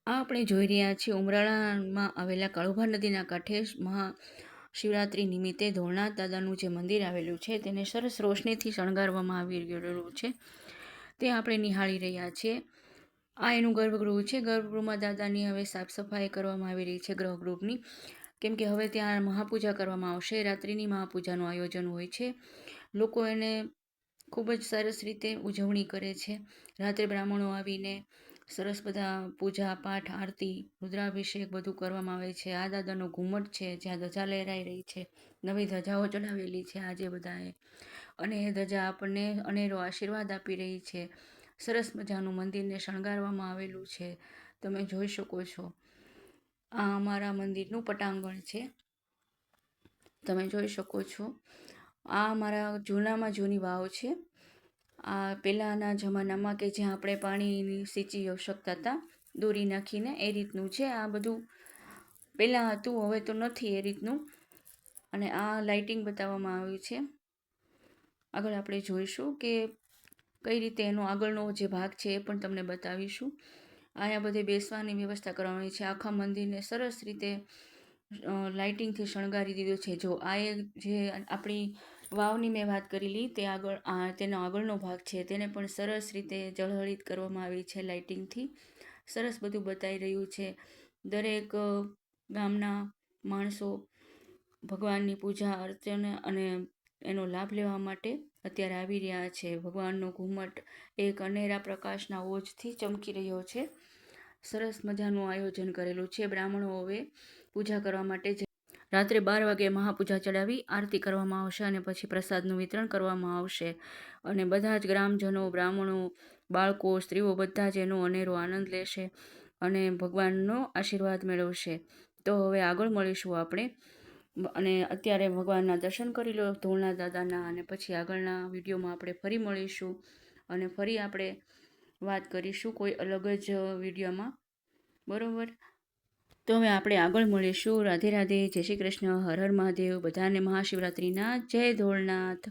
આપણે જોઈ રહ્યા છીએ ઉમરાળામાં આવેલા કાળુભા નદીના કાંઠે મહાશિવરાત્રિ નિમિત્તે ધોળનાથ દાદાનું જે મંદિર આવેલું છે તેને સરસ રોશનીથી શણગારવામાં આવી રહેલું છે તે આપણે નિહાળી રહ્યા છીએ. આ એનું ગર્ભગૃહ છે. ગર્ભગૃહમાં દાદાની હવે સાફ સફાઈ કરવામાં આવી રહી છે ગર્ભગૃહની, કેમ કે હવે ત્યાં મહાપૂજા કરવામાં આવશે. રાત્રિની મહાપૂજાનું આયોજન હોય છે. લોકો એને ખૂબ જ સરસ રીતે ઉજવણી કરે છે. રાત્રે બ્રાહ્મણો આવીને સરસ બધા પૂજા પાઠ આરતી રુદ્રાભિષેક બધું કરવામાં આવે છે. આ દાદાનો ઘુમટ છે જ્યાં ધજા લહેરાઈ રહી છે. નવી ધજાઓ ચડાવેલી છે આજે બધાએ, અને એ ધજા આપણને અનેરો આશીર્વાદ આપી રહી છે. સરસ મજાનું મંદિરને શણગારવામાં આવેલું છે, તમે જોઈ શકો છો. આ અમારા મંદિરનું પટાંગણ છે, તમે જોઈ શકો છો. આ અમારા જૂનામાં જૂની વાવ છે. આ પહેલાંના જમાનામાં કે જ્યાં આપણે પાણીની સિંચી શકતા હતા દોરી નાખીને, એ રીતનું છે. આ બધું પહેલાં હતું, હવે તો નથી એ રીતનું. અને આ લાઇટિંગ બતાવવામાં આવ્યું છે. આગળ આપણે જોઈશું કે કઈ રીતે એનો આગળનો જે ભાગ છે એ પણ તમને બતાવીશું. અહીંયા બધે બેસવાની વ્યવસ્થા કરવાની છે. આખા મંદિરને સરસ રીતે લાઇટિંગથી શણગારી દીધું છે. જો આ જે આપણી વાવની મેં વાત કરેલી તે આગળ તેનો આગળનો ભાગ છે તેને પણ સરસ રીતે ઝળહળિત કરવામાં આવી છે લાઇટિંગથી. સરસ બધું બતાવી રહ્યું છે. દરેક ગામના માણસો ભગવાનની પૂજા અર્ચના અને એનો લાભ લેવા માટે અત્યારે આવી રહ્યા છે. ભગવાનનો ઘુમટ એક અનેરા પ્રકાશના ઓજથી ચમકી રહ્યો છે. સરસ મજાનું આયોજન કરેલું છે. બ્રાહ્મણો હવે પૂજા કરવા માટે રાત્રે 12 વાગે મહાપૂજા ચડાવી આરતી કરવામાં આવશે અને પછી પ્રસાદનું વિતરણ કરવામાં આવશે. અને બધા જ ગ્રામજનો, બ્રાહ્મણો, બાળકો, સ્ત્રીઓ બધા જ એનો અનેરો આનંદ લેશે અને ભગવાનનો આશીર્વાદ મેળવશે. તો હવે આગળ મળીશું આપણે, અને અત્યારે ભગવાનના દર્શન કરી લો ધોળનાથ દાદાના, અને પછી આગળના વિડીયોમાં આપણે ફરી મળીશું અને ફરી આપણે વાત કરીશું કોઈ અલગ જ વિડીયોમાં, બરાબર? તો હવે આપણે આગળ મળીશું. રાધે રાધે, જય શ્રી કૃષ્ણ, હર હર મહાદેવ. બધાને મહાશિવરાત્રિના જય ધોળનાથ.